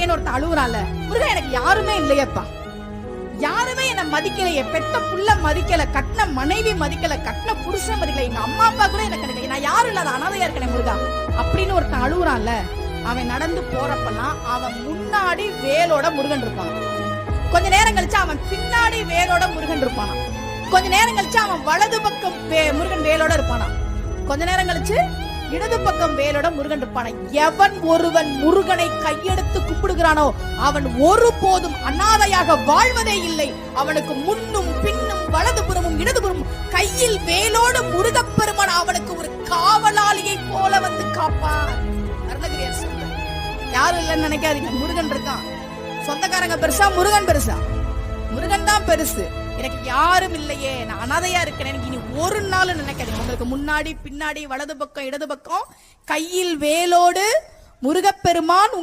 இல்லையேன்னு ஒருத்தன் அழுகுறான்ல, முருகன் எனக்கு யாருமே இல்லையப்பா, யாருமே என்ன மதிக்கலையே, பெத்த புள்ள மதிக்கல, கட்டின மனைவி மதிக்கல, கட்டின புருஷன் மதிக்கல, எங்க அம்மா அப்பா கூட எனக்கு கிடைக்கல, நான் யாரும் இல்லாத அனாதையா இருக்கேன் முருகா அப்படின்னு ஒருத்தன் அழுகுறான்ல. அவன் நடந்து போறப்பெல்லாம் அவன் முன்னாடி வேலோட முருகன் இருப்பான், கொஞ்ச நேரம் கழிச்சு அவன் பின்னாடி வேலோட முருகன் இருப்பானா, கொஞ்ச நேரம் கழிச்சு அவன் வலது பக்கம் முருகன் வேலோட இருப்பானா, கொஞ்ச நேரம் கழிச்சு இடது பக்கம் வேலோட முருகன் இருப்பான. எவன் ஒருவன் முருகனை கையெடுத்து கூப்பிடுகிறானோ அவன் ஒருபோதும் அனாதையாக வாழ்வதே இல்லை. அவனுக்கு முன்னும் பின்னும் வலதுபுறமும் இடதுபுறமும் கையில் வேலோடு முருகப்பெருமான் அவனுக்கு ஒரு காவலாளியை போல வந்து காப்பான். அருணகிரியார் சொல்றார், யாரும் இல்லைன்னு நினைக்காதீங்க, முருகன் இருக்கான். சொந்தக்காரங்க பெருசா, முருகன் பெருசா? முருகன் தான் பெருசு. எனக்கு யாரும் இல்லையே, நான் அனாதையா இருக்கிறேன், எனக்கு இனி ஒரு நாள் நினைக்காதீங்க. உங்களுக்கு முன்னாடி பின்னாடி வலது பக்கம் இடது பக்கம் கையில் வேலோடு முருகப்பெருமான்